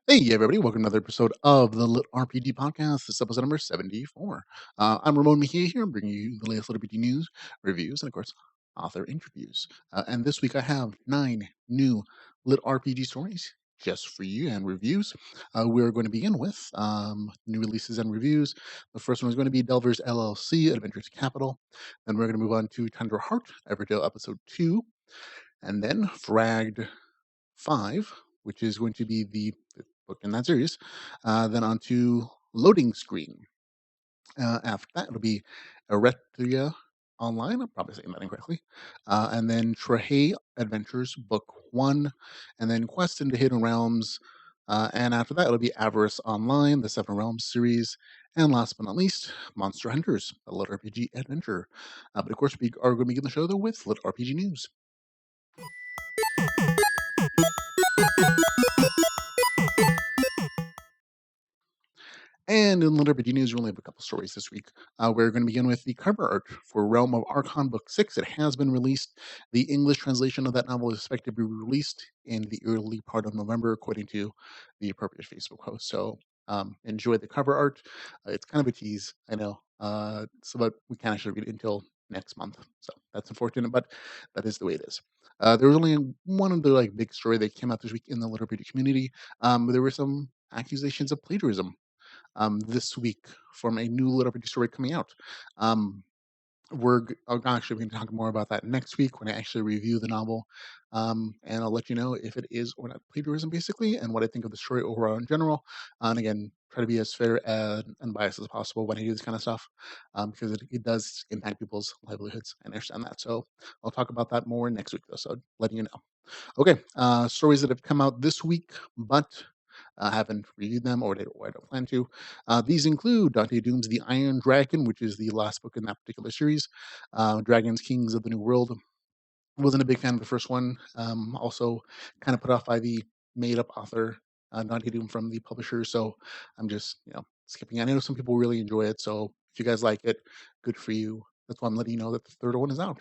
Hey, everybody, welcome to another episode of the LitRPG Podcast. This is episode number 74. I'm Ramon Mejia here, bringing you the latest LitRPG news, reviews, and of course, author interviews. And this week I have 9 new LitRPG stories just for you and reviews. We're going to begin with new releases and reviews. The first one is going to be Delvers LLC, Adventures Capital. Then we're going to move on to Tundra Heart, Everdale Episode 2. And then Fragged 5, which is going to be the book in that series. Then on to Loading Screen. After that, it'll be Eretriah Online. I'm probably saying that incorrectly. And then Trahe Adventures, Book 1. And then Quest into Hidden Realms. And after that, it'll be Avarice Online, the Seven Realms series. And last but not least, Monster Hunters, a LitRPG adventure. But of course, we are going to begin the show, though, with LitRPG news. And in LitRPG news, we only have a couple stories this week. We're going to begin with the cover art for Realm of Archon Book 6. It has been released. The English translation of that novel is expected to be released in the early part of November, according to the appropriate Facebook post. So enjoy the cover art. It's kind of a tease, I know. But we can't actually read it until next month. So that's unfortunate, but that is the way it is. There was only one other big story that came out this week in the LitRPG community. There were some accusations of plagiarism this week from a new LitRPG story coming out. Actually going to talk more about that next week when I actually review the novel, and I'll let you know if it is or not plagiarism, basically, and what I think of the story overall in general. And again, try to be as fair and unbiased as possible when I do this kind of stuff, because it does impact people's livelihoods. I understand that, so I'll talk about that more next week, though. So letting you know. Okay, stories that have come out this week, but haven't reviewed them or I don't plan to. These include Dante Doom's The Iron Dragon, which is the last book in that particular series. Dragons, Kings of the New World. Wasn't a big fan of the first one. Also, kind of put off by the made-up author Dante Doom from the publisher. So I'm just skipping. I know some people really enjoy it. So if you guys like it, good for you. That's why I'm letting you know that the third one is out.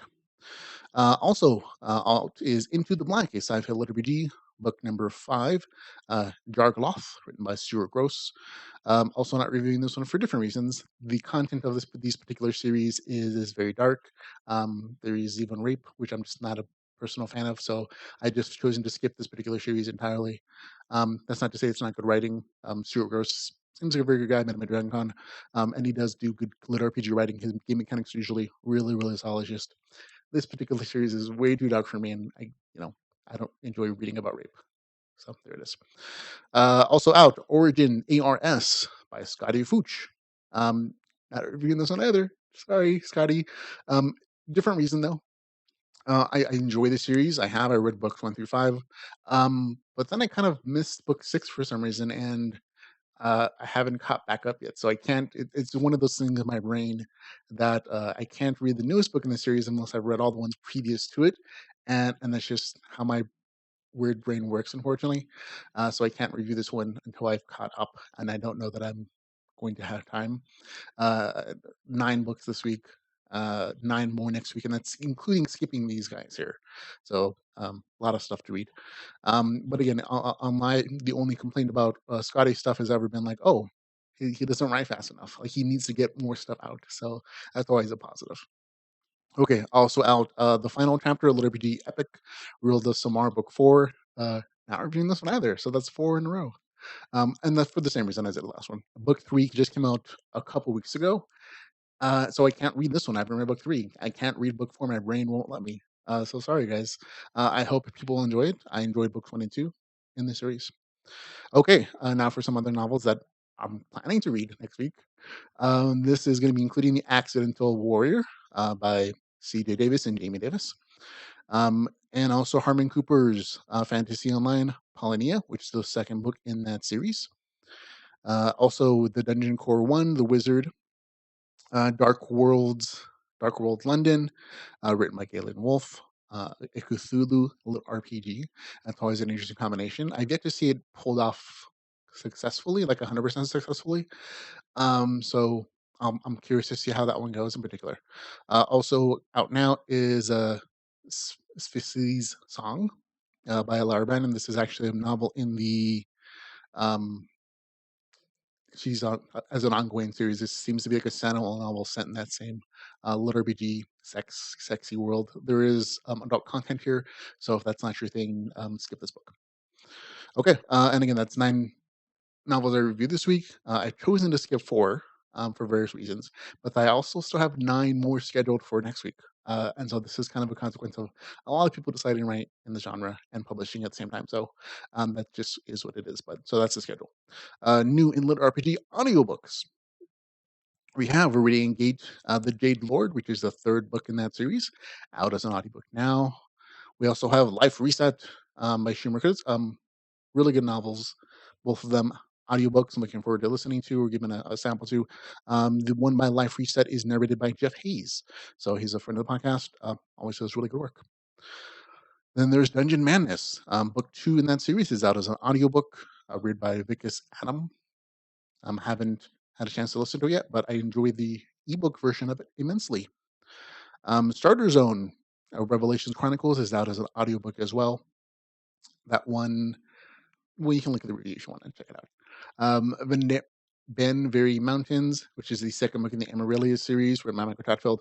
Also, out is Into the Black, a sci-fi LitRPG, book number 5, Jagloth, written by Stuart Gross. Also, not reviewing this one for different reasons. The content of these particular series is very dark. There is even rape, which I'm just not a personal fan of, so I just chosen to skip this particular series entirely. That's not to say it's not good writing. Stuart Gross seems like a very good guy. Met him at DragonCon, and he does do good LitRPG writing. His game mechanics are usually really, really solid. Just this particular series is way too dark for me, and I don't enjoy reading about rape. So there it is. Also out, Origin ARS by Scotty Fooch. Not reviewing this one either. Sorry, Scotty. Different reason though. I enjoy the series. I read books 1 through 5, but then I kind of missed book 6 for some reason, and I haven't caught back up yet. So I can't. It's one of those things in my brain that I can't read the newest book in the series unless I've read all the ones previous to it, and that's just how my weird brain works, unfortunately. So I can't review this one until I've caught up, and I don't know that I'm going to have time. 9 books this week, 9 more next week, and that's including skipping these guys here. So a lot of stuff to read. But again, the only complaint about Scotty stuff has ever been like, oh, he doesn't write fast enough. Like he needs to get more stuff out. So that's always a positive. Okay, also out the final chapter of LitRPG Epic, World of Samar Book 4. Not reviewing this one either, so that's 4 in a row. And that's for the same reason as the last one. Book 3 just came out a couple weeks ago, so I can't read this one. I haven't read book 3. I can't read book 4. My brain won't let me. So sorry, guys. I hope people enjoy it. I enjoyed books 1 and 2 in the series. Okay, now for some other novels that I'm planning to read next week. This is going to be including The Accidental Warrior by C.J. Davis and Jamie Davis. And also Harmon Cooper's Fantasy Online, Polynea, which is the second book in that series. Also, the Dungeon Core 1, The Wizard, Dark Dark World London, written by Galen Wolfe. A Cthulhu RPG. That's always an interesting combination. I've yet to see it pulled off successfully, like 100% successfully. So I'm curious to see how that one goes in particular. Also out now is Sphixi's Song by Alarban, and this is actually a novel in the um, she's on as an ongoing series. This seems to be like a standalone novel set in that same LitRPG sexy world. There is adult content here, so if that's not your thing, skip this book. Okay, and again, that's 9 novels I reviewed this week. I've chosen to skip 4 for various reasons, but I also still have 9 more scheduled for next week. And so this is kind of a consequence of a lot of people deciding to write in the genre and publishing at the same time. So that just is what it is. But so that's the schedule. New in Lit RPG audiobooks. We have already engaged The Jade Lord, which is the 3rd book in that series, out as an audiobook now. We also have Life Reset by Schumer Kurtz. Really good novels, both of them audiobooks I'm looking forward to listening to or giving a sample to. The one by Life Reset is narrated by Jeff Hayes. So he's a friend of the podcast. Always does really good work. Then there's Dungeon Madness. Book 2 in that series is out as an audiobook, read by Vicus Adam. Haven't had a chance to listen to it yet, but I enjoy the ebook version of it immensely. Starter Zone, Revelations Chronicles is out as an audiobook as well. That one, well, you can look at the review if you want to check it out. Ben Very Mountains, which is the 2nd book in the Amaryllis series, written by Michael Tatfield,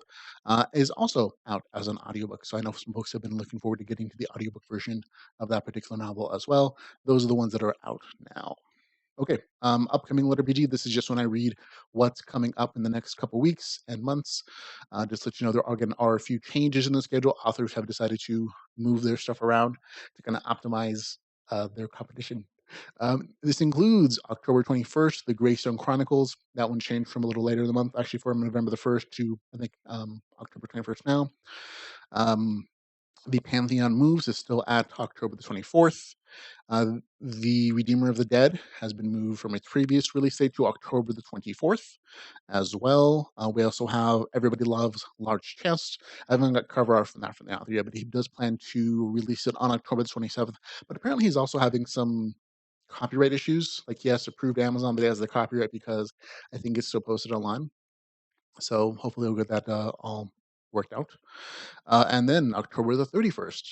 is also out as an audiobook. So I know some folks have been looking forward to getting to the audiobook version of that particular novel as well. Those are the ones that are out now. Okay, upcoming LitRPG. This is just when I read what's coming up in the next couple weeks and months. Just to let you know, there are a few changes in the schedule. Authors have decided to move their stuff around to kind of optimize their competition. This includes October 21st, the Greystone Chronicles. That one changed from a little later in the month, actually from November the 1st to, I think, October 21st now. The Pantheon Moves is still at October the 24th. The Redeemer of the Dead has been moved from its previous release date to October the 24th as well. We also have Everybody Loves Large Chests. I haven't got cover art from that from the author yet, but he does plan to release it on October the 27th. But apparently he's also having some copyright issues. Like he has to prove to Amazon that he has the copyright because I think it's still posted online. So hopefully we'll get that all worked out. And then October the 31st,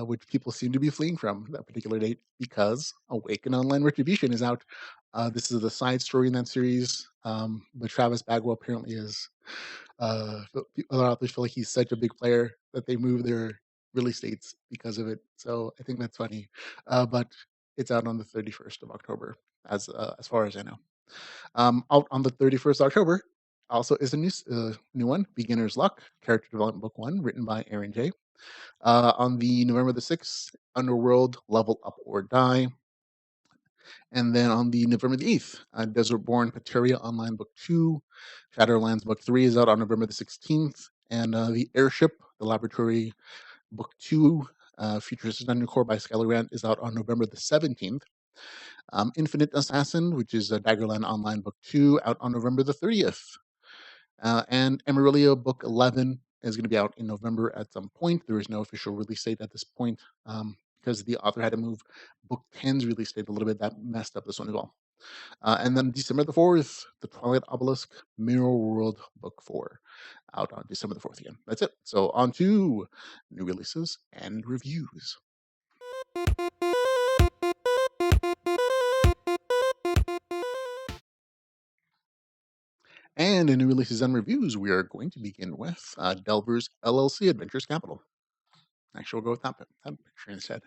which people seem to be fleeing from that particular date because Awaken Online Retribution is out. This is the side story in that series. But Travis Bagwell apparently is. Other authors feel like he's such a big player that they move their release dates because of it. So I think that's funny. But it's out on the 31st of October, as far as I know. Out on the 31st of October also is a new one, Beginner's Luck, Character Development Book 1, written by Aaron J. On the November the 6th, Underworld, Level Up or Die. And then on the November the 8th, Desert-Born Pateria Online Book 2, Shadowlands Book 3 is out on November the 16th. And the Airship, the Laboratory Book 2, Futuristic Dungeon Core by Skylar Grant is out on November the 17th. Infinite Assassin, which is Daggerland Online Book 2, out on November the 30th. And Amarillo Book 11 is going to be out in November at some point. There is no official release date at this point because the author had to move Book 10's release date a little bit. That messed up this one as well. And then December the 4th, The Twilight Obelisk Mirror World Book 4, out on December the 4th again. That's it. So on to new releases and reviews. And in new releases and reviews, we are going to begin with Delver's LLC Adventures Capital. Actually, we'll go with that picture instead.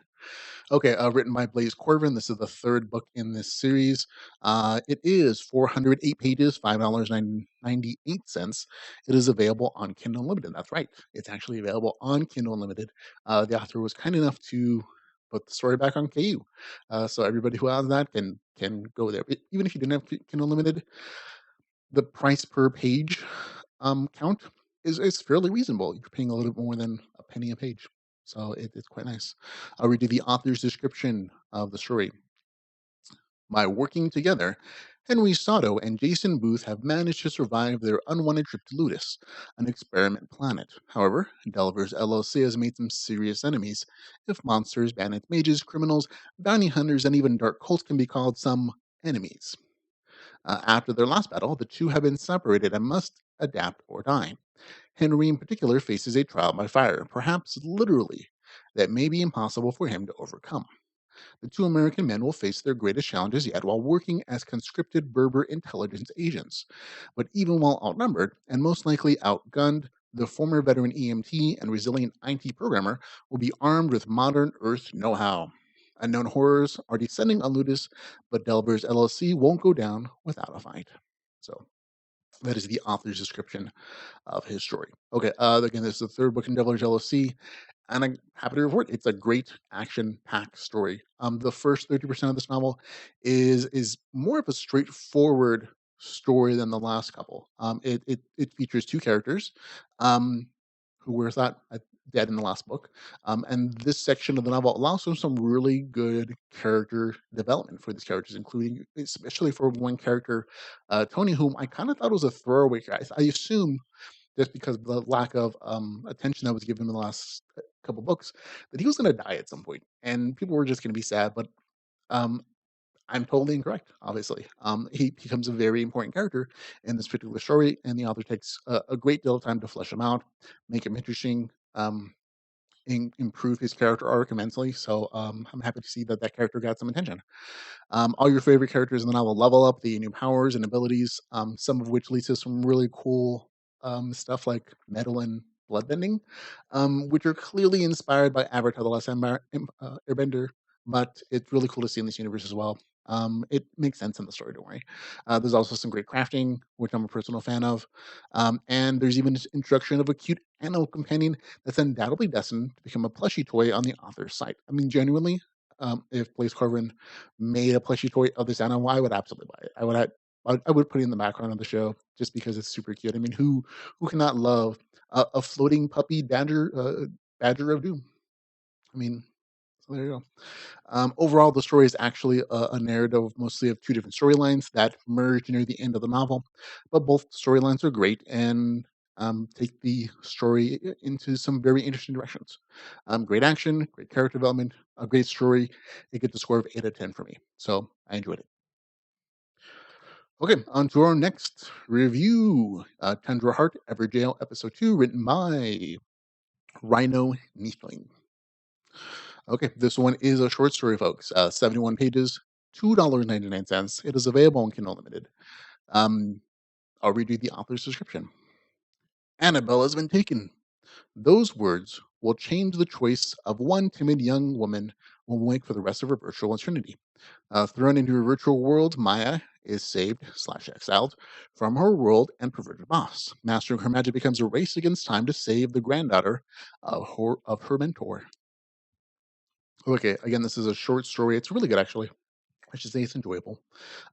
Okay, written by Blaze Corvin. This is the 3rd book in this series. It is 408 pages, $5.98. It is available on Kindle Unlimited. That's right. It's actually available on Kindle Unlimited. The author was kind enough to put the story back on KU. So everybody who has that can go there. Even if you didn't have Kindle Unlimited, the price per page count is fairly reasonable. You're paying a little bit more than a penny a page. So it's quite nice. I'll read you the author's description of the story. By working together, Henry Sato and Jason Booth have managed to survive their unwanted trip to Ludus, an experiment planet. However, Delver's LLC has made some serious enemies. If monsters, bandits, mages, criminals, bounty hunters, and even dark cults can be called some enemies. After their last battle, the two have been separated and must adapt or die. Henry, in particular, faces a trial by fire, perhaps literally, that may be impossible for him to overcome. The two American men will face their greatest challenges yet while working as conscripted Berber intelligence agents. But even while outnumbered and most likely outgunned, the former veteran EMT and resilient IT programmer will be armed with modern Earth know how. Unknown horrors are descending on Ludus, but Delver's LLC won't go down without a fight. So that is the author's description of his story. Okay, again, this is the third book in Delver's LLC, and I'm happy to report it's a great action-packed story. The first 30% of this novel is more of a straightforward story than the last couple. It features two characters, um, who were thought dead in the last book, and this section of the novel allows for some really good character development for these characters, including especially for one character, Tony, whom I kind of thought was a throwaway guy. I assume just because of the lack of attention that was given in the last couple books, that he was going to die at some point, and people were just going to be sad. But um, I'm totally incorrect. Obviously, he becomes a very important character in this particular story, and the author takes a great deal of time to flesh him out, make him interesting. Improve his character arc immensely, so I'm happy to see that that character got some attention. All your favorite characters in the novel level up, the new powers and abilities, some of which leads to some really cool stuff like metal and bloodbending, which are clearly inspired by Avatar: The Last Airbender, but it's really cool to see in this universe as well. It makes sense in the story, don't worry. There's also some great crafting, which I'm a personal fan of. And there's even this introduction of a cute animal companion that's undoubtedly destined to become a plushie toy on the author's site. I mean, genuinely, if Blaze Corvin made a plushie toy of this animal, I would absolutely buy it. I would put it in the background of the show just because it's super cute. I mean, who cannot love a floating puppy badger of doom? I mean, so there you go. Overall, the story is actually a narrative mostly of two different storylines that merge near the end of the novel, but both storylines are great and take the story into some very interesting directions. Great action, great character development, a great story. It gets a score of 8 out of 10 for me. So I enjoyed it. Okay, on to our next review. Tundra Heart, Everjail, Episode 2, written by Rhino Niefling. Okay, this one is a short story, folks. 71 pages, $2.99. It is available on Kindle Unlimited. Um, I'll read you the author's description. Annabelle has been taken. Those words will change the choice of one timid young woman will wake for the rest of her virtual eternity. Thrown into a virtual world, Maya is saved/exiled from her world and perverted boss. Mastering her magic becomes a race against time to save the granddaughter of her mentor. Okay, again, this is a short story. It's really good, actually. I should say it's enjoyable.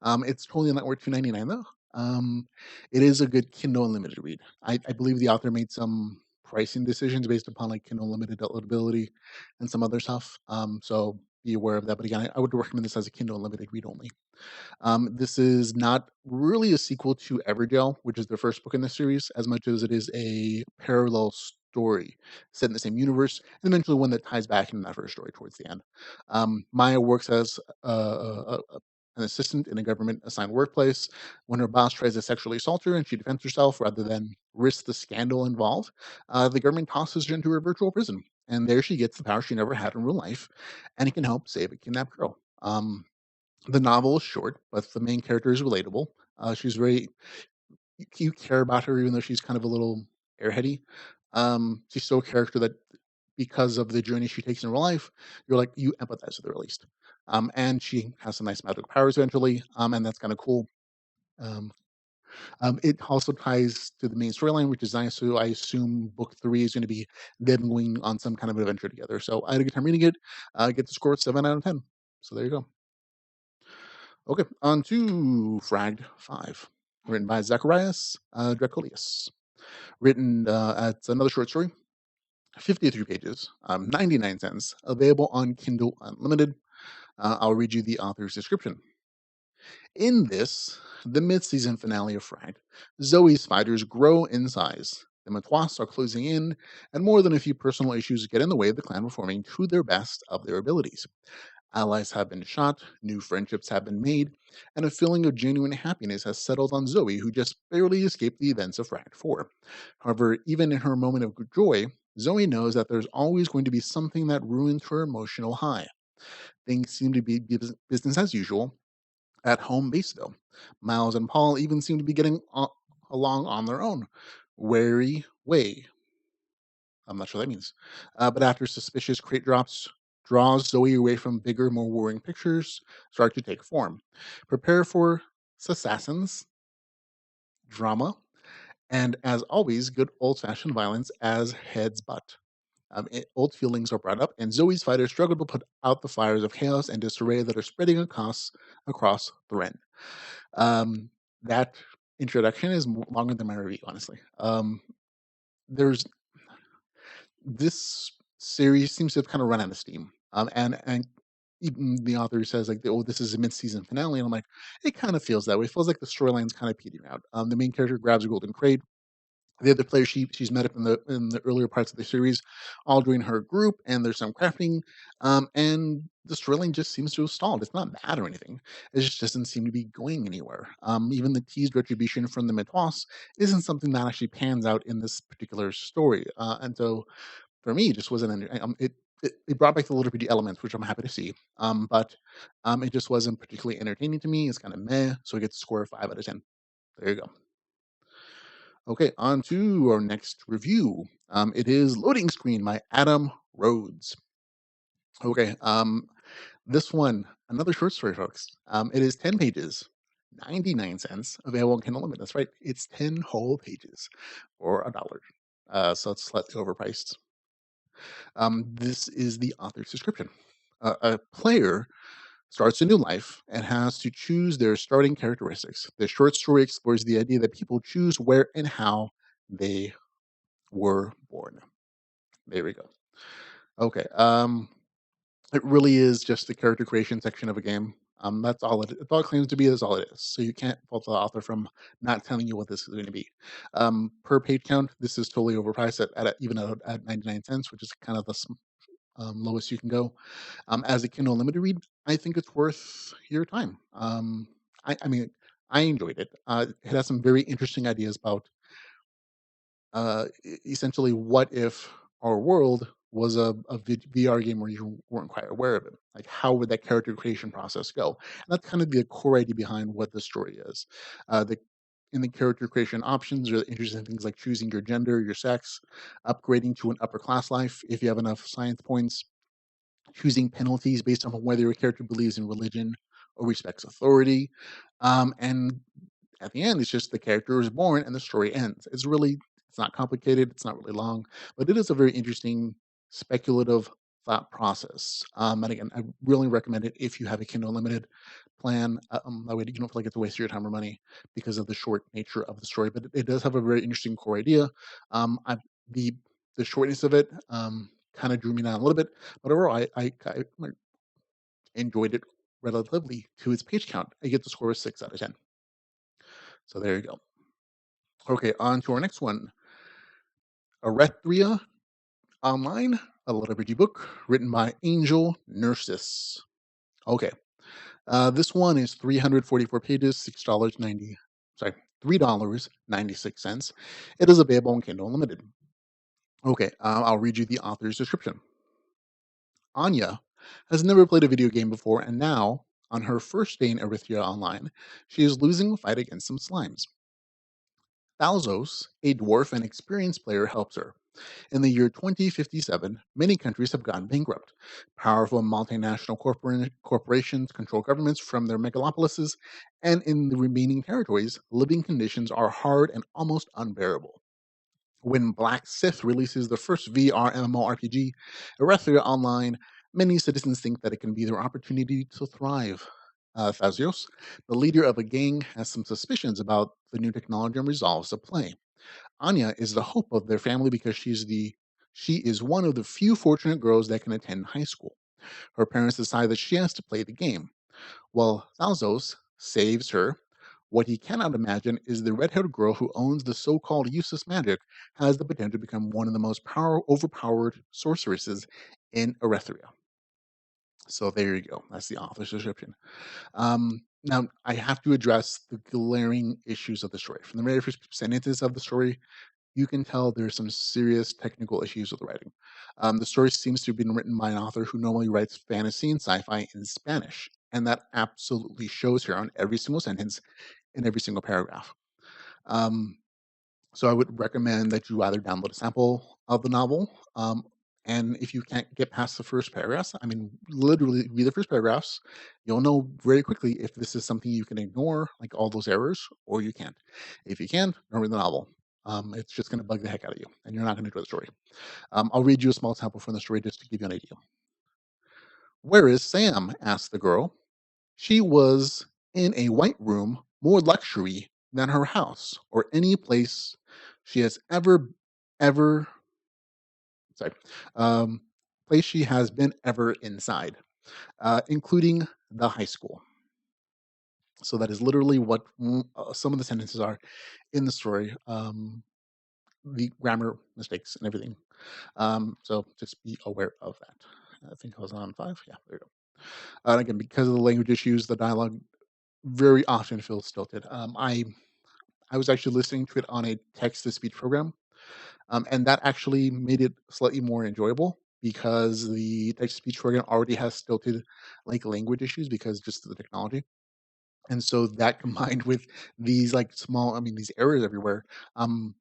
It's totally not worth 2.99 though. It is a good Kindle Unlimited read. I believe the author made some pricing decisions based upon like Kindle Unlimited eligibility and some other stuff. So be aware of that. But again, I would recommend this as a Kindle Unlimited read only. This is not really a sequel to Evergel, which is the first book in the series, as much as it is a parallel story set in the same universe, and eventually one that ties back into that first story towards the end. Maya works as an assistant in a government assigned workplace. When her boss tries to sexually assault her and she defends herself rather than risk the scandal involved, the government tosses her into a virtual prison. And there she gets the power she never had in real life, and it can help save a kidnapped girl. The novel is short, but the main character is relatable. She's very you care about her, even though she's kind of a little airheady. She's still a character that, because of the journey she takes in real life, you're like you empathize with her at least. And she has some nice magical powers eventually, and that's kind of cool. Um, it also ties to the main storyline, which is nice. So I assume book three is going to be them going on some kind of adventure together. So I had a good time reading it. Get the score of 7 out of 10. So there you go. Okay, on to Fragged 5, written by Zacharias Dracolius. Written, it's another short story, 53 pages, 99 cents, available on Kindle Unlimited. I'll read you the author's description. In this, the mid-season finale of Fragged, Zoe's spiders grow in size. The Matois are closing in, and more than a few personal issues get in the way of the clan performing to their best of their abilities. Allies have been shot, new friendships have been made, and a feeling of genuine happiness has settled on Zoe, who just barely escaped the events of Fragged 4. However, even in her moment of joy, Zoe knows that there's always going to be something that ruins her emotional high. Things seem to be business as usual at home base, though. Miles and Paul even seem to be getting along on their own. Wary way. I'm not sure what that means. But after suspicious crate drops draws Zoe away from bigger, more worrying pictures start to take form. Prepare for assassins, drama, and as always, good old-fashioned violence as heads butt. Old feelings are brought up, and Zoe's fighters struggle to put out the fires of chaos and disarray that are spreading across the Ren. That introduction is longer than my review, honestly. There's this series seems to have kind of run out of steam, and even the author says like, "Oh, this is a mid-season finale," and I'm like, it kind of feels that way. It feels like the storyline's kind of petering out. The main character grabs a golden crate. The other players she's met up in the earlier parts of the series all join her group, and there's some crafting, and the storyline just seems to have stalled. It's not bad or anything. It just doesn't seem to be going anywhere. Even the teased retribution from the Metois isn't something that actually pans out in this particular story. And so for me, it just wasn't. It brought back the LitRPG elements, which I'm happy to see. But it just wasn't particularly entertaining to me. It's kind of meh. So it gets a score of 5 out of 10. There you go. Okay, on to our next review. It is Loading Screen by Adam Rhodes. Okay, this one, another short story, folks. It is 10 pages, 99 cents, available on Kindle Unlimited. That's right, it's 10 whole pages for $1. So it's slightly overpriced. This is the author's description. A player starts a new life and has to choose their starting characteristics. The short story explores the idea that people choose where and how they were born. There we go. Okay. It really is just the character creation section of a game. That's all it claims to be. That's all it is. So you can't fault the author from not telling you what this is going to be. Per page count, this is totally overpriced even at 99 cents, which is kind of the lowest you can go. As a Kindle Unlimited read, I think it's worth your time. I mean, I enjoyed it. It has some very interesting ideas about essentially what if our world was a VR game where you weren't quite aware of it? Like, how would that character creation process go? And that's kind of the core idea behind what the story is. The in the character creation options are interesting things like choosing your gender, your sex, upgrading to an upper class life if you have enough science points, choosing penalties based on whether your character believes in religion or respects authority, and at the end, it's just the character is born and the story ends. It's not complicated. It's not really long, but it is a very interesting speculative thought process. And again, I really recommend it if you have a Kindle Unlimited plan. That way you don't feel like it's a waste of your time or money because of the short nature of the story. But it does have a very interesting core idea. I, the the shortness of it kind of drew me down a little bit, but overall, I enjoyed it relatively to its page count. I get the score of 6 out of 10. So there you go. Okay, on to our next one. Eretriah Online, a LitRPG book written by Angel Nurses. Okay, this one is 344 pages, $3.96. It is available on Kindle Unlimited. Okay, I'll read you the author's description. Anya has never played a video game before, and now, on her first day in Eretriah Online, she is losing a fight against some slimes. Thalzos, a dwarf and experienced player, helps her. In the year 2057, many countries have gone bankrupt. Powerful multinational corporations control governments from their megalopolises, and in the remaining territories, living conditions are hard and almost unbearable. When Black Sith releases the first VR MMORPG, Eretriah Online, many citizens think that it can be their opportunity to thrive. Thazios, the leader of a gang, has some suspicions about the new technology and resolves to play. Anya is the hope of their family because she is one of the few fortunate girls that can attend high school. Her parents decide that she has to play the game, while Thalzos saves her. What he cannot imagine is the red-haired girl who owns the so-called useless magic has the potential to become one of the most overpowered sorceresses in Eretriah. So there you go. That's the author's description. Now, I have to address the glaring issues of the story. From the very first sentences of the story, you can tell there's some serious technical issues with the writing. The story seems to have been written by an author who normally writes fantasy and sci-fi in Spanish, and that absolutely shows here on every single sentence in every single paragraph. Um, so I would recommend that you either download a sample of the novel, and if you can't get past the first paragraphs, I mean, literally read the first paragraphs. You'll know very quickly if this is something you can ignore, like all those errors, or you can't. If you can, don't read the novel. It's just going to bug the heck out of you, and you're not going to enjoy the story. I'll read you a small sample from the story just to give you an idea. "Where is Sam?" asked the girl. She was in a white room, more luxury than her house or any place she has ever, sorry, um, place she has been ever inside, including the high school. So that is literally what some of the sentences are in the story. The grammar mistakes and everything. So just be aware of that. I think I was on 5. Yeah, there you go. And again, because of the language issues, the dialogue very often feels stilted. I was actually listening to it on a text to speech program, and that actually made it slightly more enjoyable because the text to speech program already has stilted like language issues because just of the technology. And so that combined with these like small, I mean, these errors everywhere, um,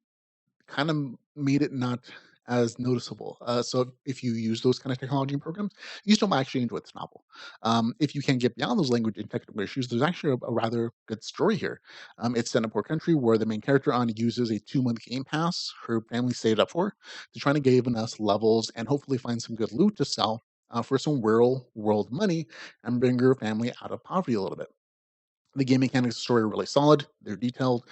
kind of made it not as noticeable. So if you use those kind of technology and programs, you still might actually enjoy this novel. If you can get beyond those language and technical issues, there's actually a rather good story here. It's set in a poor country where the main character on uses a 2-month game pass her family saved up for to try to gain us levels and hopefully find some good loot to sell for some real world money and bring her family out of poverty a little bit. The game mechanics of the story are really solid. They're detailed.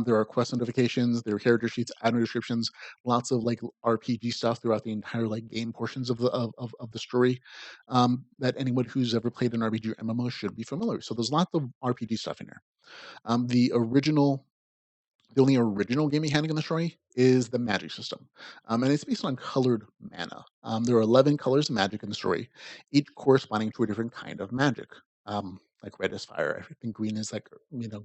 There are quest notifications, there are character sheets, item descriptions, lots of like RPG stuff throughout the entire like game portions of of the story that anyone who's ever played an RPG or MMO should be familiar with. So there's lots of RPG stuff in there. The only original game mechanic in the story is the magic system, and it's based on colored mana. There are 11 colors of magic in the story, each corresponding to a different kind of magic. Like red is fire, I think green is like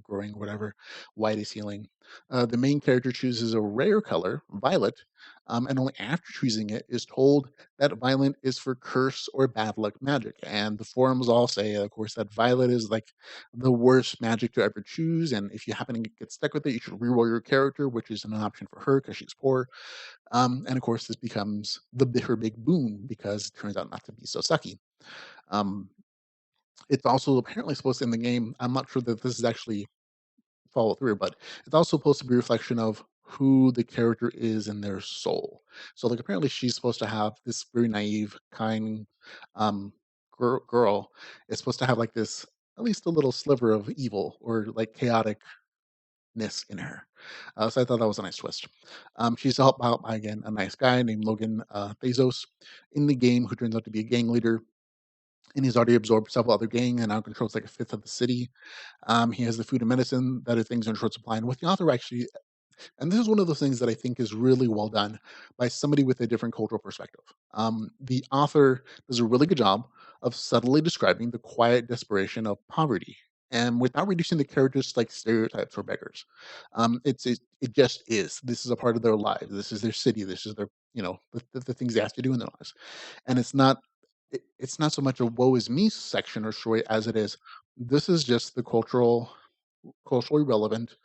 growing or whatever, white is healing. The main character chooses a rare color, violet, and only after choosing it is told that violet is for curse or bad luck magic. And the forums all say, of course, that violet is like the worst magic to ever choose. And if you happen to get stuck with it, you should reroll your character, which isn't an option for her because she's poor. And of course, this becomes her big boon because it turns out not to be so sucky. Um, it's also apparently supposed to in the game. I'm not sure that this is actually follow through, but it's also supposed to be a reflection of who the character is in their soul. So, like, apparently, she's supposed to have this very naive, kind um, girl. Is supposed to have like this, at least a little sliver of evil or like chaoticness in her. So I thought that was a nice twist. She's helped out by again a nice guy named Logan Bezos in the game, who turns out to be a gang leader. And he's already absorbed several other gang and now controls like a fifth of the city. He has the food and medicine that are things in short supply. And what the author actually, and this is one of those things that I think is really well done by somebody with a different cultural perspective. The author does a really good job of subtly describing the quiet desperation of poverty and without reducing the characters to like stereotypes or beggars. It just is. This is a part of their lives. This is their city. This is their, the things they have to do in their lives. And it's not so much a woe is me section or story as it is this is just the culturally relevant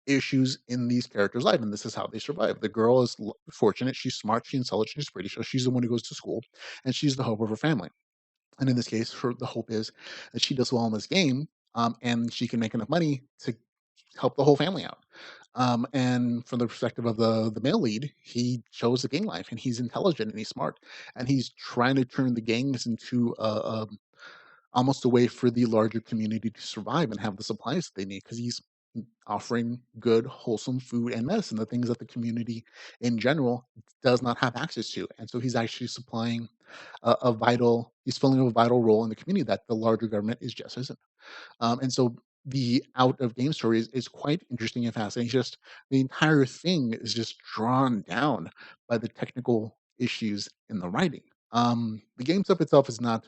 issues in these characters' life, and this is how they survive. The girl is fortunate; she's smart, she's intelligent, she's pretty, so she's the one who goes to school, and she's the hope of her family. And in this case, the hope is that she does well in this game, and she can make enough money to help the whole family out. And from the perspective of the male lead, he chose the gang life, and he's intelligent and he's smart, and he's trying to turn the gangs into almost a way for the larger community to survive and have the supplies they need because he's offering good, wholesome food and medicine, the things that the community in general does not have access to. And so he's actually supplying he's filling a vital role in the community that the larger government is just isn't. And so the out of game story is quite interesting and fascinating. It's just the entire thing is just drawn down by the technical issues in the writing. The game stuff itself is not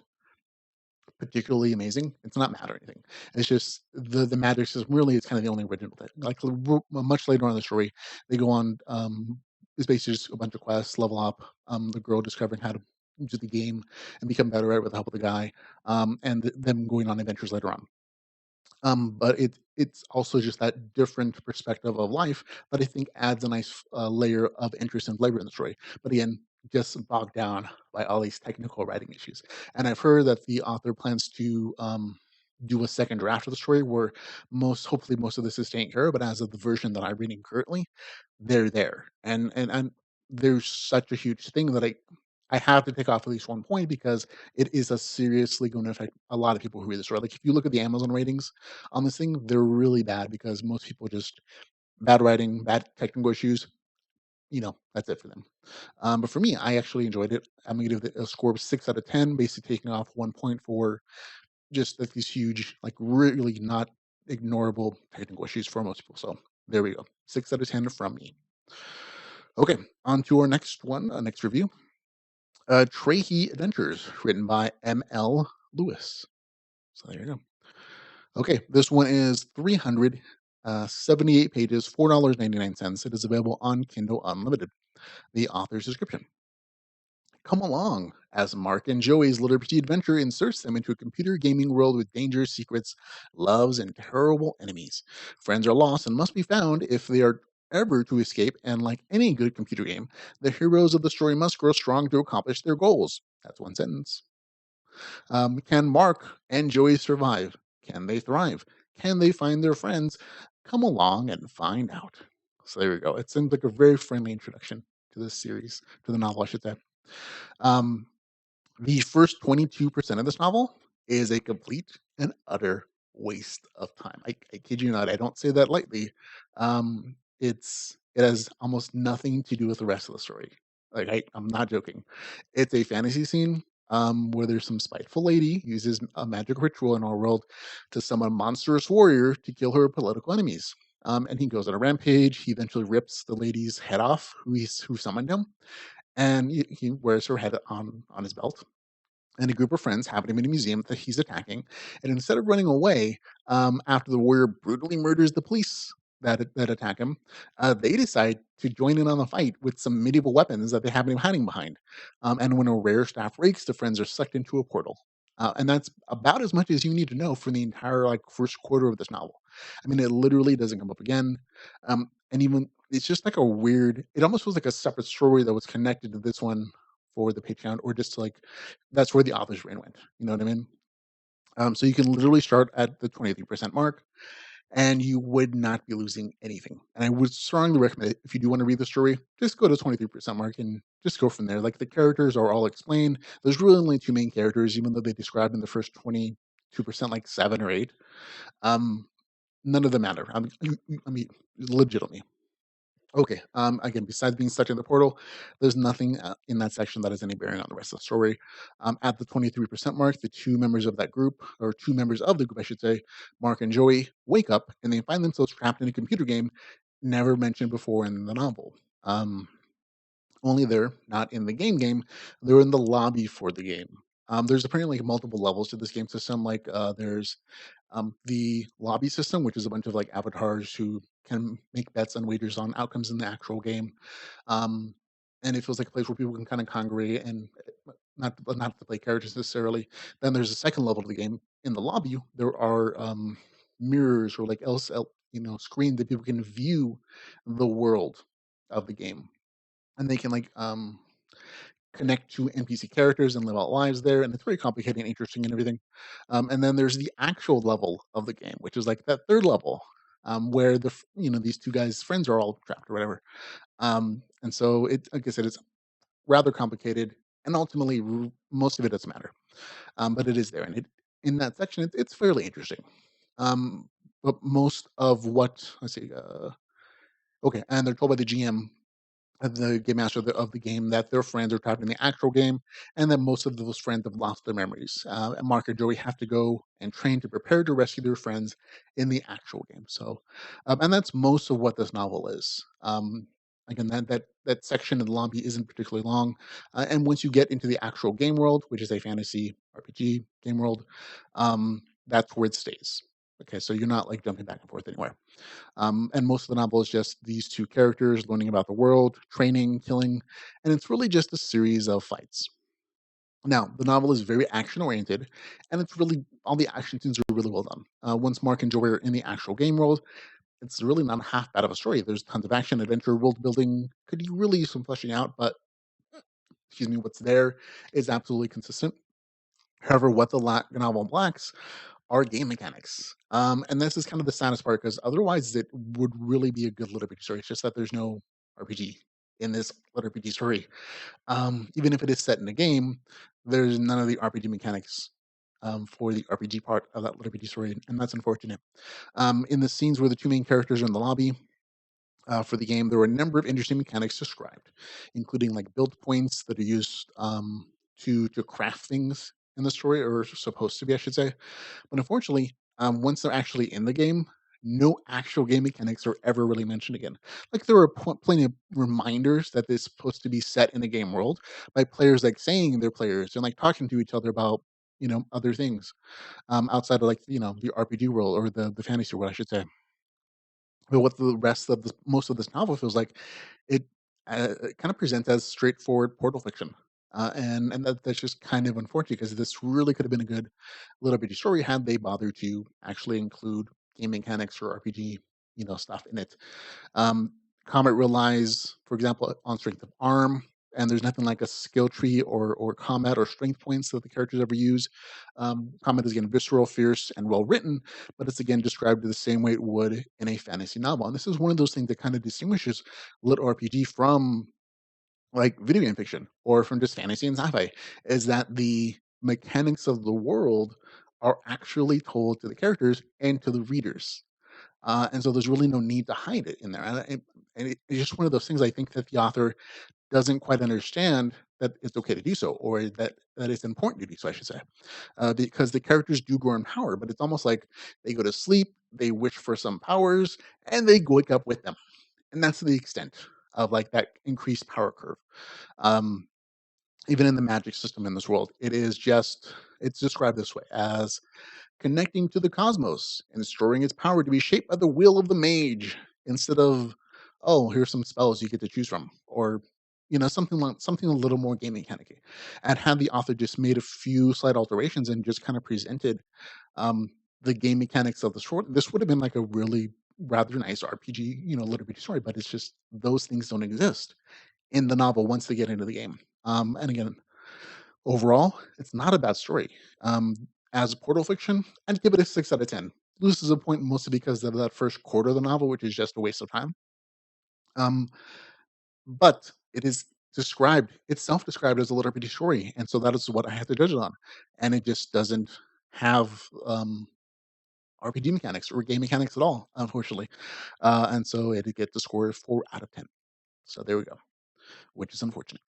particularly amazing. It's not mad or anything. It's just the magic system really is kind of the only original thing. Like much later on in the story, they go on. It's basically just a bunch of quests, level up. The girl discovering how to do the game and become better at it with the help of the guy, and them going on adventures later on. But it's also just that different perspective of life that I think adds a nice layer of interest and flavor in the story. But again, just bogged down by all these technical writing issues. And I've heard that the author plans to do a second draft of the story where hopefully most of this is taken care of. But as of the version that I'm reading currently, they're there, and there's such a huge thing that I have to take off at least one point because it is a seriously going to affect a lot of people who read the story. Like if you look at the Amazon ratings on this thing, they're really bad because most people just bad writing, bad technical issues. That's it for them. But for me, I actually enjoyed it. I'm gonna give it a score of 6 out of 10, basically taking off 1 point for just like these huge, like really not ignorable technical issues for most people. So there we go, 6 out of 10 from me. Okay, on to our next one, next review. Trahe Adventures, written by M.L. Lewis. So there you go. Okay, this one is 378 pages, $4.99. It is available on Kindle Unlimited. The author's description. Come along as Mark and Joey's LitRPG adventure inserts them into a computer gaming world with dangers, secrets, loves, and terrible enemies. Friends are lost and must be found if they are ever to escape, and like any good computer game, the heroes of the story must grow strong to accomplish their goals. That's one sentence. Can Mark and Joey survive? Can they thrive? Can they find their friends? Come along and find out. So there we go. It seems like a very friendly introduction to this series, to the novel, I should say. Um, the first 22% of this novel is a complete and utter waste of time. I kid you not. I don't say that lightly. It has almost nothing to do with the rest of the story. Like I'm not joking. It's a fantasy scene where there's some spiteful lady uses a magic ritual in our world to summon a monstrous warrior to kill her political enemies. And he goes on a rampage. He eventually rips the lady's head off, who summoned him, and he wears her head on his belt. And a group of friends have him in a museum that he's attacking. And instead of running away after the warrior brutally murders the police that attack him, they decide to join in on the fight with some medieval weapons that they have him hiding behind. And when a rare staff breaks, the friends are sucked into a portal. And that's about as much as you need to know for the entire like first quarter of this novel. I mean, it literally doesn't come up again. And even it's just like a weird. It almost feels like a separate story that was connected to this one for the Patreon, or just like that's where the author's brain went. You know what I mean? So you can literally start at the 23% mark, and you would not be losing anything. And I would strongly recommend it if you do want to read the story, just go to 23% mark and just go from there. Like the characters are all explained. There's really only two main characters, even though they described in the first 22% like seven or eight. Um, None of them matter. I mean, legitimately. Okay. Again, besides being stuck in the portal, there's nothing in that section that has any bearing on the rest of the story. At the 23% mark, the two members of that group, or two members of the group, I should say, Mark and Joey, wake up and they find themselves trapped in a computer game never mentioned before in the novel. Only they're not in the game. They're in the lobby for the game. There's apparently multiple levels to this game system. Like there's the lobby system, which is a bunch of like avatars who can make bets and wagers on outcomes in the actual game. Um, and it feels like a place where people can kind of congregate and not to play characters necessarily. Then there's a second level to the game. In the lobby, there are mirrors or like screen that people can view the world of the game, and they can like connect to NPC characters and live out lives there, and it's very complicated and interesting and everything. And then there's the actual level of the game, which is like that third level, where these two guys' friends are all trapped or whatever. And so it, like I said, it's rather complicated, and ultimately most of it doesn't matter. But it is there, and in that section, it's fairly interesting. But most of what let's see, okay, and they're told by the GM the game master of the game that their friends are trapped in the actual game, and that most of those friends have lost their memories. And Mark and Joey have to go and train to prepare to rescue their friends in the actual game. So, and that's most of what this novel is. Again, that section of the lobby isn't particularly long, and once you get into the actual game world, which is a fantasy RPG game world, that's where it stays. Okay, so you're not like jumping back and forth anywhere. And most of the novel is just these two characters learning about the world, training, killing, and it's really just a series of fights. Now, the novel is very action oriented, and it's really all the action scenes are really well done. Once Mark and Joy are in the actual game world, it's really not half bad of a story. There's tons of action, adventure, world building. Could you really use some fleshing out? But excuse me, what's there is absolutely consistent. However, what the novel lacks are game mechanics. And this is kind of the saddest part because otherwise it would really be a good LitRPG story. It's just that there's no RPG in this LitRPG story. Even if it is set in a game, there's none of the RPG mechanics for the RPG part of that LitRPG story, and that's unfortunate. In the scenes where the two main characters are in the lobby for the game, there were a number of interesting mechanics described, including like build points that are used to craft things in the story, or supposed to be, I should say. But unfortunately, once they're actually in the game, no actual game mechanics are ever really mentioned again. Like there are plenty of reminders that this is supposed to be set in a game world by players like saying they're players and like talking to each other about other things outside of like the RPG world or the fantasy world, I should say. But what the rest of most of this novel feels like, it, it kind of presents as straightforward portal fiction, and that's just kind of unfortunate because this really could have been a good little bitty story had they bothered to actually include game mechanics or RPG, stuff in it. Um, Comet relies, for example, on strength of arm, and there's nothing like a skill tree or combat or strength points that the characters ever use. Comet is again visceral, fierce, and well written, but it's again described the same way it would in a fantasy novel. And this is one of those things that kind of distinguishes lit RPG from like video game fiction or from just fantasy and sci-fi, is that the mechanics of the world are actually told to the characters and to the readers, and so there's really no need to hide it in there. It's just one of those things I think that the author doesn't quite understand that it's okay to do so, or that it's important to do so, I should say, because the characters do grow in power, but it's almost like they go to sleep, they wish for some powers, and they wake up with them, and that's the extent of like that increased power curve. Um, Even in the magic system in this world, it's described this way as connecting to the cosmos and storing its power to be shaped by the will of the mage instead of, oh, here's some spells you get to choose from, or something a little more game mechanic. And had the author just made a few slight alterations and just kind of presented um, the game mechanics of the short, this would have been like a really rather nice RPG, literature story. But it's just those things don't exist in the novel once they get into the game. And again, overall, it's not a bad story. As portal fiction, I'd give it a 6 out of 10. Loses a point mostly because of that first quarter of the novel, which is just a waste of time. Um, but it is it's self-described as a little bitty story, and so that is what I have to judge it on. And it just doesn't have RPG mechanics or game mechanics at all, unfortunately. And so it gets a score of 4 out of 10. So there we go, which is unfortunate.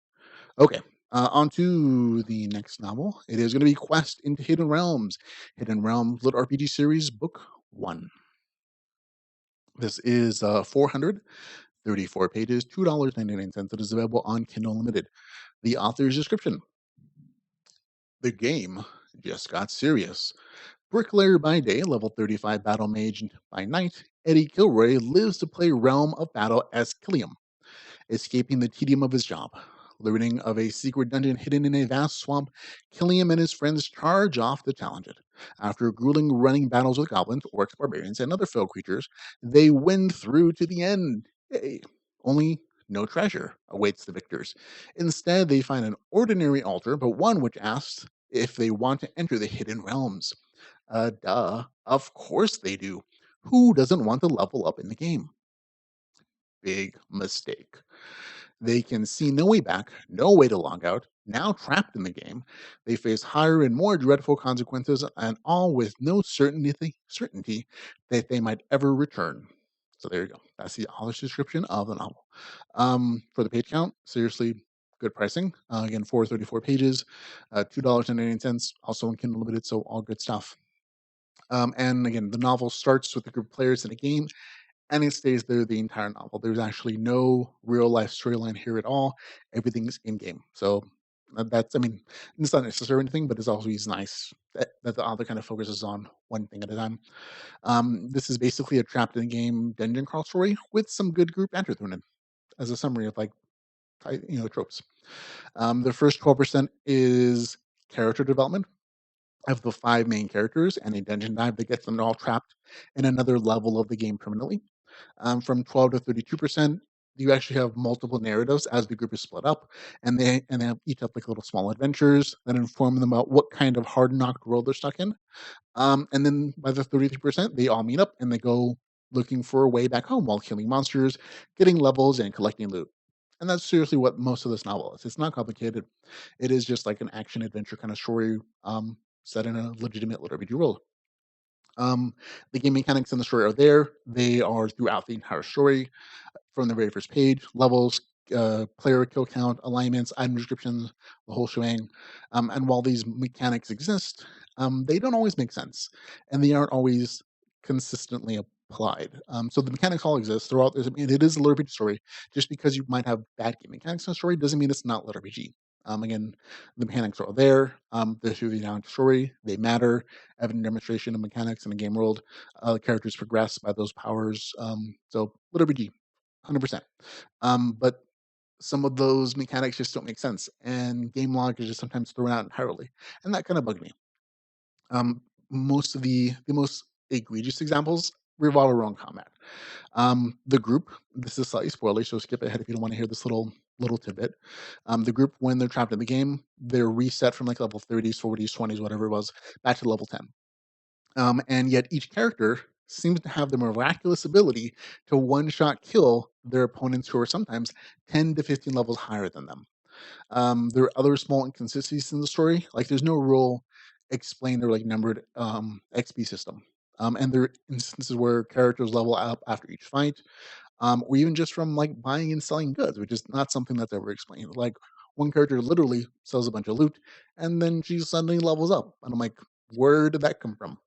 Okay, on to the next novel. It is going to be Quest into Hidden Realms, Hidden Realms Lit RPG Series, Book 1. This is 434 pages, $2.99. It is available on Kindle Unlimited. The author's description: the game just got serious. Bricklayer by day, level 35 battle mage by night, Eddie Kilroy lives to play Realm of Battle as Killiam, escaping the tedium of his job. Learning of a secret dungeon hidden in a vast swamp, Killiam and his friends charge off to challenge it. After grueling running battles with goblins, orcs, barbarians, and other fell creatures, they win through to the end. Yay. Only no treasure awaits the victors. Instead, they find an ordinary altar, but one which asks if they want to enter the hidden realms. Duh. Of course they do. Who doesn't want to level up in the game? Big mistake. They can see no way back, no way to log out. Now trapped in the game, they face higher and more dreadful consequences, and all with no certainty that they might ever return. So there you go. That's the author's description of the novel. For the page count, seriously, good pricing. Again, 434 pages, $2.99. Also in Kindle Limited, so all good stuff. And again, the novel starts with a group of players in a game, and it stays there the entire novel. There's actually no real life storyline here at all. Everything's in game. So that's, I mean, it's not necessary or anything, but it's always nice that the author kind of focuses on one thing at a time. This is basically a trapped in a game dungeon crawl story with some good group banter thrown in as a summary of like tropes. The first 12% is character development of the five main characters and a dungeon dive that gets them all trapped in another level of the game permanently. From 12 to 32%, you actually have multiple narratives as the group is split up, and they have each have like little small adventures that inform them about what kind of hard knocked world they're stuck in. And then by the 33%, they all meet up and they go looking for a way back home while killing monsters, getting levels, and collecting loot. And that's seriously what most of this novel is. It's not complicated. It is just like an action adventure kind of story set in a legitimate LitRPG world. The game mechanics in the story are there. They are throughout the entire story from the very first page, levels, player kill count, alignments, item descriptions, the whole shebang. And while these mechanics exist, they don't always make sense, and they aren't always consistently applied. So the mechanics all exist. They're all. I mean, it is a LitRPG story. Just because you might have bad game mechanics in a story doesn't mean it's not LitRPG. Again, the mechanics are all there. They're through the entire story. They matter. Having demonstration of mechanics in the game world. The characters progress by those powers. So LitRPG, 100%. But some of those mechanics just don't make sense, and game logic is just sometimes thrown out entirely, and that kind of bugged me. Most of the most egregious examples revolve around combat. The group, this is slightly spoiler, so skip ahead if you don't want to hear this little tidbit. The group, when they're trapped in the game, they're reset from like level 30s, 40s, 20s, whatever it was, back to level 10. And yet each character seems to have the miraculous ability to one-shot kill their opponents who are sometimes 10 to 15 levels higher than them. There are other small inconsistencies in the story. Like there's no real explained or like numbered XP system. And there are instances where characters level up after each fight, or even just from like buying and selling goods, which is not something that's ever explained. Like one character literally sells a bunch of loot, and then she suddenly levels up, and I'm like, where did that come from?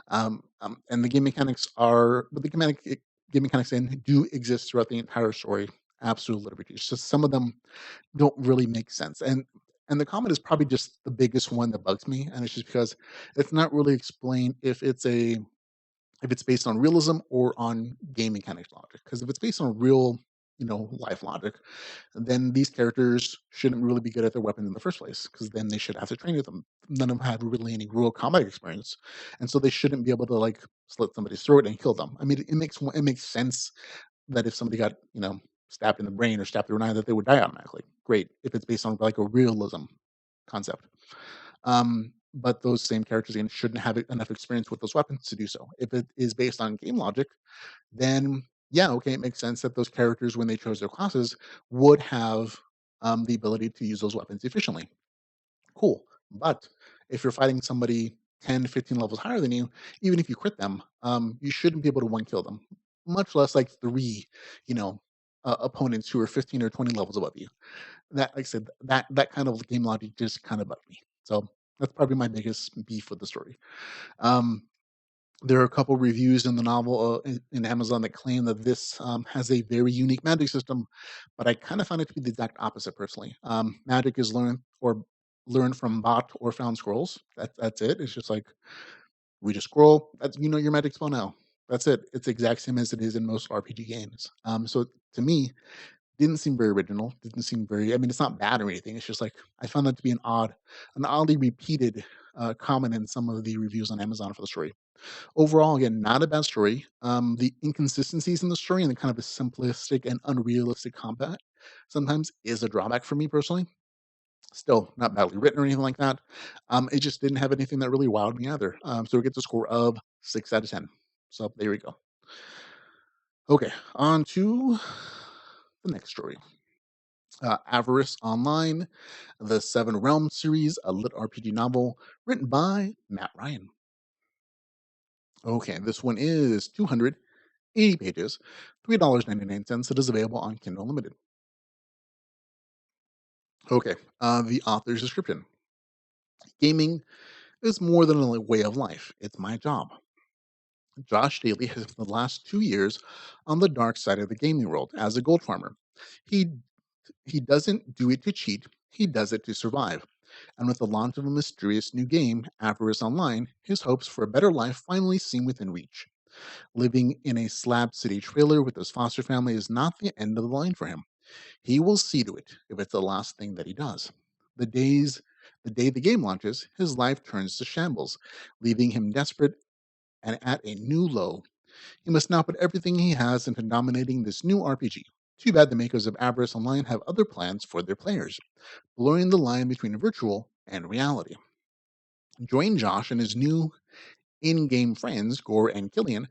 And the game mechanics are, but the game mechanics in do exist throughout the entire story. Absolute liberty. It's just some of them don't really make sense, and the comment is probably just the biggest one that bugs me, and it's just because it's not really explained if it's based on realism or on game mechanics logic. Because if it's based on real, life logic, then these characters shouldn't really be good at their weapons in the first place, because then they should have to train with them. None of them have really any real combat experience, and so they shouldn't be able to like slit somebody's throat and kill them. I mean, it makes sense that if somebody got stabbed in the brain or stabbed through an eye, that they would die automatically. Great if it's based on like a realism concept. But those same characters again shouldn't have enough experience with those weapons to do so. If it is based on game logic, then yeah, okay, it makes sense that those characters, when they chose their classes, would have the ability to use those weapons efficiently. Cool. But if you're fighting somebody 10, 15 levels higher than you, even if you crit them, you shouldn't be able to one kill them, much less like three, you know, opponents who are 15 or 20 levels above you. That, like I said, that kind of game logic just kind of bugged me. So that's probably my biggest beef with the story. Um, there are a couple reviews in the novel in Amazon that claim that this has a very unique magic system, but I kind of found it to be the exact opposite personally. Magic is learned from bot or found scrolls. That's it. It's just like read a scroll. That's your magic spell now. That's it. It's the exact same as it is in most RPG games. So to me, didn't seem very original. Didn't seem very. I mean, it's not bad or anything. It's just like I found that to be an oddly repeated comment in some of the reviews on Amazon for the story. Overall, again, not a bad story. The inconsistencies in the story and the kind of a simplistic and unrealistic combat sometimes is a drawback for me personally. Still, not badly written or anything like that. It just didn't have anything that really wowed me either. So it gets a score of 6 out of 10. So there we go. Okay, on to the next story. Avarice Online, the Seven Realms series, a lit RPG novel written by Matt Ryan. Okay, this one is 285 80 pages, $3.99. It is available on Kindle Unlimited. Okay, the author's description. Gaming is more than a way of life. It's my job. Josh Daly has spent the last 2 years on the dark side of the gaming world as a gold farmer. He he doesn't do it to cheat. He does it to survive. And with the launch of a mysterious new game, Avarice Online, his hopes for a better life finally seem within reach. Living in a slab city trailer with his foster family is not the end of the line for him. He will see to it if it's the last thing that he does. The days the day the game launches, his life turns to shambles, leaving him desperate and at a new low. He must now put everything he has into dominating this new RPG. Too bad the makers of Avarice Online have other plans for their players, blurring the line between virtual and reality. Join Josh and his new in game friends, Gore and Killian,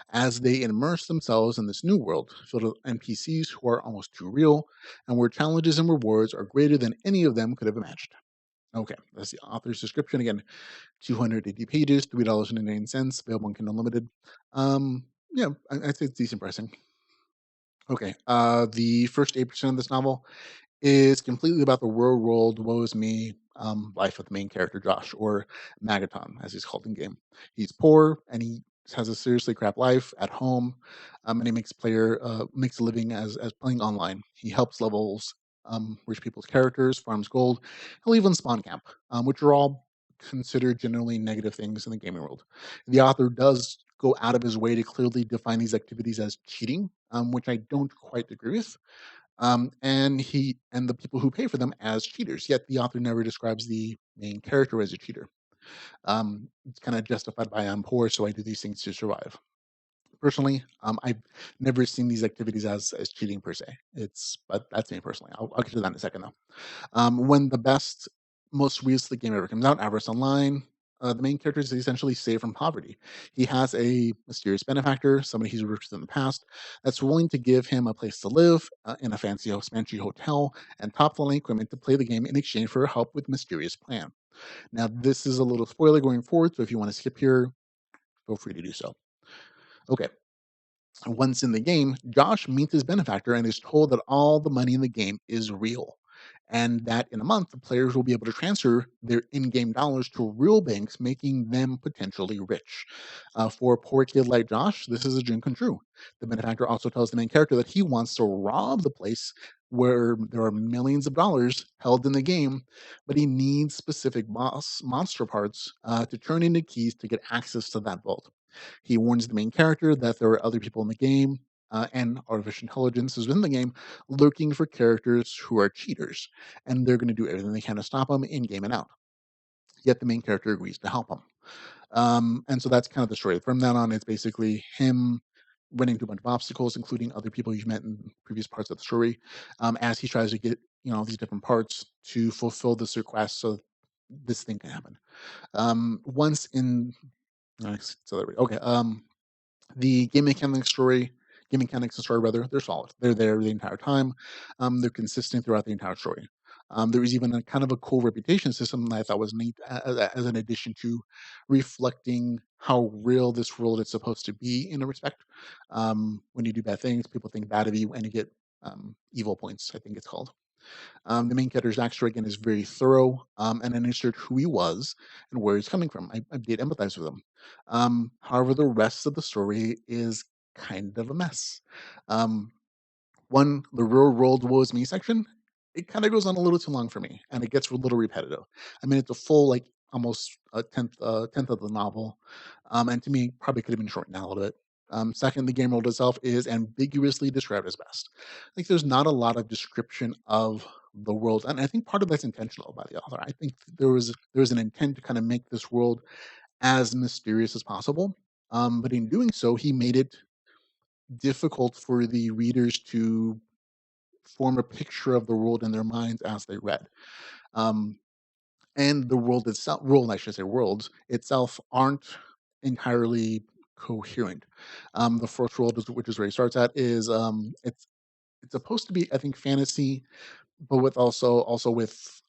as they immerse themselves in this new world filled with NPCs who are almost too real and where challenges and rewards are greater than any of them could have imagined. Okay, that's the author's description. Again, 280 pages, $3.99, available on Kindle Unlimited. Yeah, I'd say it's decent pricing. Okay, the first 8% of this novel is completely about the real world, woe is me life of the main character, Josh, or Magaton, as he's called in game. He's poor and he has a seriously crap life at home, and he makes a living as playing online. He helps levels rich people's characters, farms gold, he'll even spawn camp, which are all considered generally negative things in the gaming world. The author does go out of his way to clearly define these activities as cheating, which I don't quite agree with, and the people who pay for them as cheaters. Yet the author never describes the main character as a cheater. It's kind of justified by I'm poor, so I do these things to survive. Personally, I've never seen these activities as cheating per se. But that's me personally. I'll get to that in a second though. When the best, most realistic game ever comes out, Avarice Online, the main character is essentially saved from poverty. He has a mysterious benefactor, somebody he's worked with in the past, that's willing to give him a place to live in a fancy hotel and top line equipment to play the game in exchange for help with mysterious plan. Now, this is a little spoiler going forward, so if you want to skip here, feel free to do so. Okay, once in the game, Josh meets his benefactor and is told that all the money in the game is real. And that in a month, the players will be able to transfer their in game dollars to real banks, making them potentially rich. For a poor kid like Josh, this is a dream come true. The benefactor also tells the main character that he wants to rob the place where there are millions of dollars held in the game, but he needs specific monster parts to turn into keys to get access to that vault. He warns the main character that there are other people in the game and artificial intelligence is in the game looking for characters who are cheaters, and they're going to do everything they can to stop them in game and out. Yet the main character agrees to help him. And so that's kind of the story. From then on, it's basically him running through a bunch of obstacles, including other people you've met in previous parts of the story, as he tries to get these different parts to fulfill this request so this thing can happen. Once in so there we go. Okay. The game mechanics and story rather, they're solid. They're there the entire time. They're consistent throughout the entire story. There was even a kind of a cool reputation system that I thought was neat as an addition to reflecting how real this world is supposed to be in a respect. When you do bad things, people think bad of you and you get evil points, I think it's called. The main character's backstory again is very thorough, and I understood who he was and where he's coming from. I did empathize with him. However, the rest of the story is kind of a mess. Um, the real world woes me section, it kind of goes on a little too long for me, and it gets a little repetitive. I mean, it's a full like almost a tenth of the novel, and to me, probably could have been shortened down a little bit. Second, the game world itself is ambiguously described as best. Like, there's not a lot of description of the world, and I think part of that's intentional by the author. I think there was an intent to kind of make this world as mysterious as possible. But in doing so, he made it difficult for the readers to form a picture of the world in their minds as they read. Um, and the world, I should say, worlds itself aren't entirely coherent. The first world, which is where he starts at, is it's supposed to be, I think, fantasy, but with also with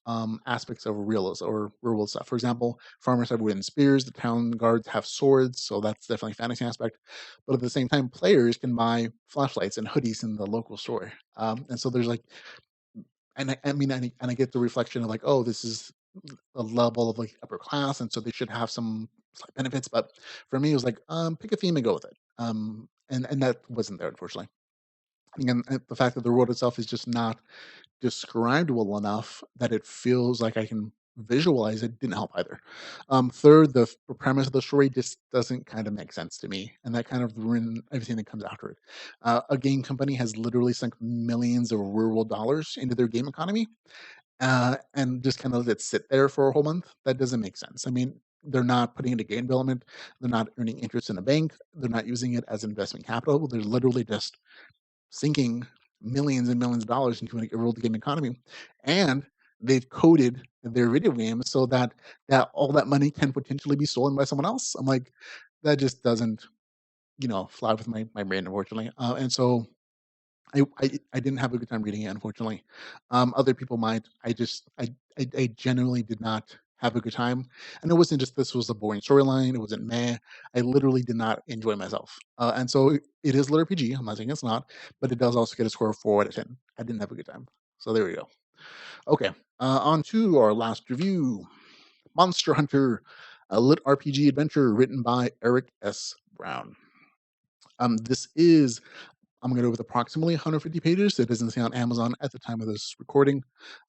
aspects of realism or real world stuff. For example, farmers have wooden spears, the town guards have swords, so that's definitely a fantasy aspect. But at the same time, players can buy flashlights and hoodies in the local store, and so there's like, and I mean, and I get the reflection of like, oh, this is a level of like upper class, and so they should have some slight benefits. But for me, it was like, pick a theme and go with it. And that wasn't there, unfortunately. And the fact that the world itself is just not described well enough that it feels like I can visualize it didn't help either. Third, the premise of the story just doesn't kind of make sense to me, and that kind of ruined everything that comes after it. A game company has literally sunk millions of real world dollars into their game economy, and just kind of let it sit there for a whole month. That doesn't make sense. I mean, they're not putting it into game development. They're not earning interest in a bank. They're not using it as investment capital. They're literally just sinking millions and millions of dollars into a real game economy, and they've coded their video games so that all that money can potentially be stolen by someone else. I'm like, that just doesn't fly with my brain, unfortunately. And so I didn't have a good time reading it, unfortunately. Other people might. I genuinely did not have a good time, and it wasn't just this was a boring storyline. It wasn't meh. I literally did not enjoy myself, and so it is LitRPG. I'm not saying it's not, but it does also get a score of 4 out of 10. I didn't have a good time, so there we go. Okay, on to our last review: Monster Hunter, a lit RPG adventure written by Eric S. Brown. This is I'm going to go with approximately 150 pages. It isn't on Amazon at the time of this recording.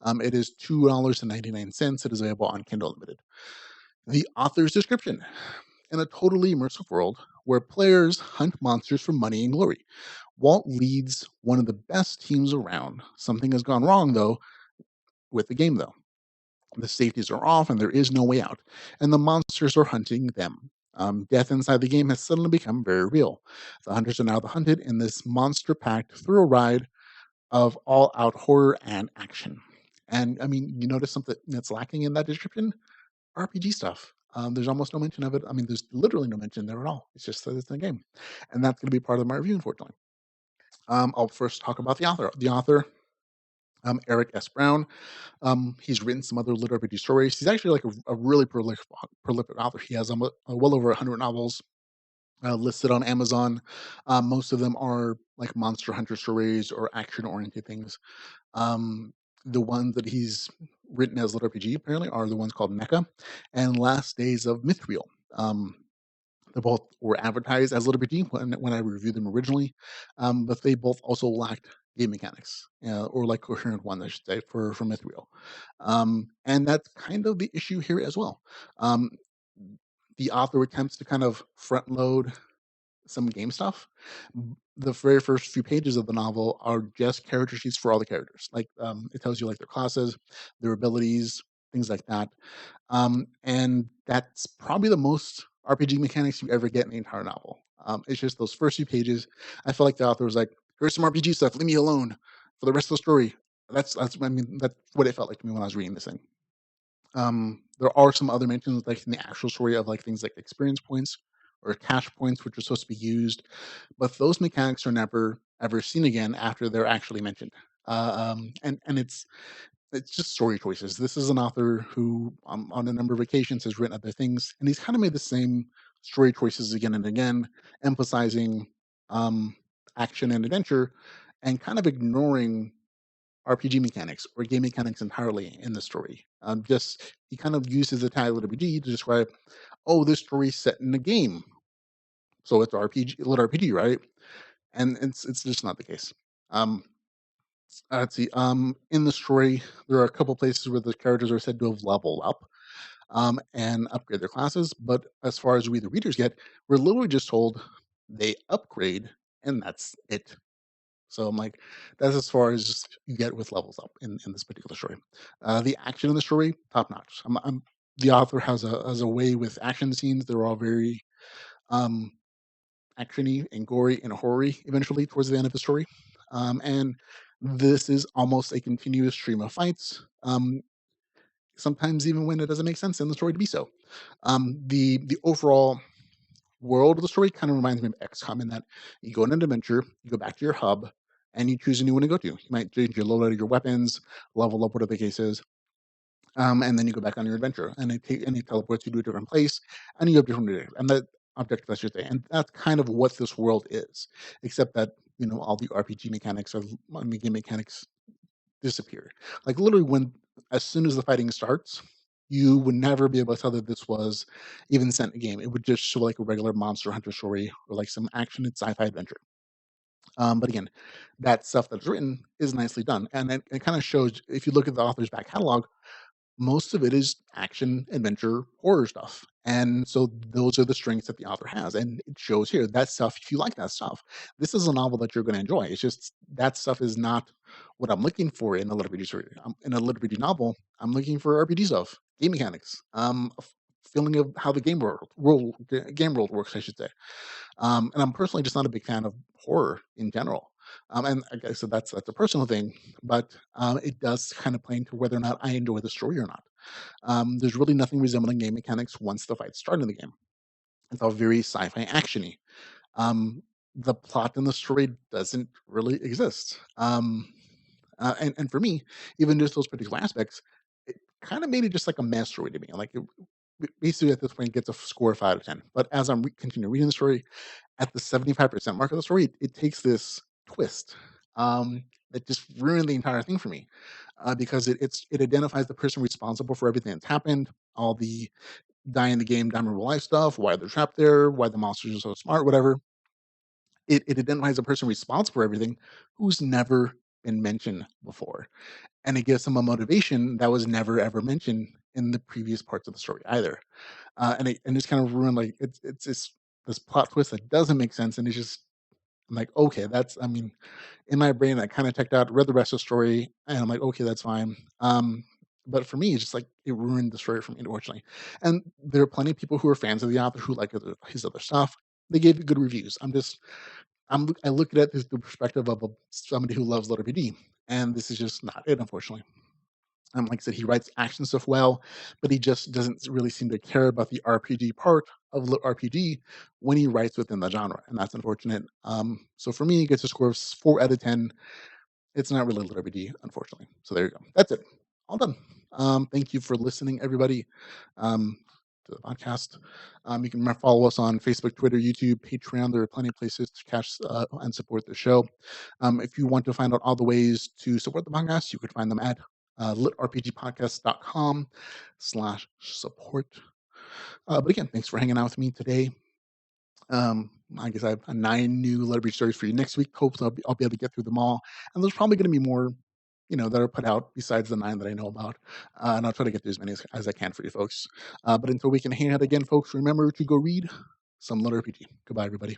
It is $2.99. It is available on Kindle Unlimited. The author's description: in a totally immersive world where players hunt monsters for money and glory, Walt leads one of the best teams around. Something has gone wrong, though, with the game, though. The safeties are off and there is no way out, and the monsters are hunting them. Death inside the game has suddenly become very real. The hunters are now the hunted in this monster packed thrill ride of all out horror and action. And I mean, you notice something that's lacking in that description? RPG stuff. There's almost no mention of it. I mean, there's literally no mention there at all. It's just that it's in the game. And that's going to be part of my review, unfortunately. I'll first talk about the author. The author, Eric S. Brown. He's written some other lit RPG stories. He's actually like a really prolific author. He has well over 100 novels listed on Amazon. Most of them are like Monster Hunter stories or action oriented things. The ones that he's written as lit RPG apparently are the ones called Mecha and Last Days of Mithril. They both were advertised as lit RPG when I reviewed them originally, but they both also lacked game mechanics, or like coherent ones, I should say, for Mithril. And that's kind of the issue here as well. Um, the author attempts to kind of front load some game stuff. The very first few pages of the novel are just character sheets for all the characters. Like, it tells you like their classes, their abilities, things like that. And that's probably the most RPG mechanics you ever get in the entire novel. It's just those first few pages. I felt like the author was like, "Here's some RPG stuff. Leave me alone for the rest of the story." I mean, that's what it felt like to me when I was reading this thing. There are some other mentions, like in the actual story, of like things like experience points or cash points, which are supposed to be used, but those mechanics are never ever seen again after they're actually mentioned. And it's just story choices. This is an author who, on a number of occasions, has written other things, and he's kind of made the same story choices again and again, emphasizing um, action and adventure, and kind of ignoring RPG mechanics or game mechanics entirely in the story. Just he kind of uses the title RPG to describe, oh, this story's set in a game, so it's RPG, lit RPG, right? And it's just not the case. Um, let's see. In the story, there are a couple places where the characters are said to have leveled up and upgrade their classes, but as far as we the readers get, we're literally just told they upgrade, and that's it. So I'm like, that's as far as you get with levels up in this particular story. The action in the story, top notch. The author has a way with action scenes. They're all very um, actiony and gory and hoary. Eventually, towards the end of the story, and this is almost a continuous stream of fights. Sometimes even when it doesn't make sense in the story to be so. The overall world of the story kind of reminds me of XCOM in that you go on an adventure, you go back to your hub, and you choose a new one to go to. You might change your load out of your weapons, level up, whatever the case is, and then you go back on your adventure, and it teleports you to a different place, and you have different objectives, I should say, and that's kind of what this world is, except that all the RPG mechanics or game mechanics disappear. Like literally, as soon as the fighting starts, you would never be able to tell that this was even sent a game. It would just show like a regular Monster Hunter story or like some action and sci-fi adventure. But again, that stuff that's written is nicely done, and it kind of shows if you look at the author's back catalog, most of it is action, adventure, horror stuff. And so those are the strengths that the author has. And it shows here that stuff, if you like that stuff, this is a novel that you're going to enjoy. It's just that stuff is not what I'm looking for in a LitRPG story. In a LitRPG novel, I'm looking for RPG stuff, game mechanics, a feeling of how the game world works, I should say. And I'm personally just not a big fan of horror in general. And like I said, that's a personal thing, but it does kind of play into whether or not I enjoy the story or not. There's really nothing resembling game mechanics once the fights start in the game. It's all very sci-fi actiony. Um, the plot in the story doesn't really exist. And for me, even just those particular aspects, it kind of made it just like a mess story to me. Like basically at this point, it gets a score of 5 out of 10. But as I'm continue reading the story, at the 75% mark of the story, it takes this twist that just ruined the entire thing for me because it identifies the person responsible for everything that's happened, all the die in the game, die in real life stuff, why they're trapped there, why the monsters are so smart, whatever. It identifies the person responsible for everything who's never been mentioned before, and it gives them a motivation that was never ever mentioned in the previous parts of the story either. And it's kind of ruined like it's this plot twist that doesn't make sense, and it's just I'm like, okay, that's I mean, in my brain, I kind of checked out, read the rest of the story, and I'm like, okay, that's fine. But for me, it's just like it ruined the story for me, unfortunately. And there are plenty of people who are fans of the author who like his other stuff. They gave it good reviews. I look at it through the perspective of somebody who loves LitRPG, and this is just not it, unfortunately. Like I said, he writes action stuff well, but he just doesn't really seem to care about the RPG part of RPG when he writes within the genre, and that's unfortunate. So for me, it gets a score of 4 out of 10. It's not really LitRPG, unfortunately. So there you go. That's it. All done. Thank you for listening, everybody, to the podcast. You can follow us on Facebook, Twitter, YouTube, Patreon. There are plenty of places to catch and support the show. If you want to find out all the ways to support the podcast, you could find them at litrpgpodcast.com/support. But again, thanks for hanging out with me today. I guess I have 9 new LitRPG stories for you next week. Hopefully, I'll be able to get through them all. And there's probably going to be more, that are put out besides the 9 that I know about. And I'll try to get through as many as I can for you folks. But until we can hang out again, folks, remember to go read some LitRPG. Goodbye, everybody.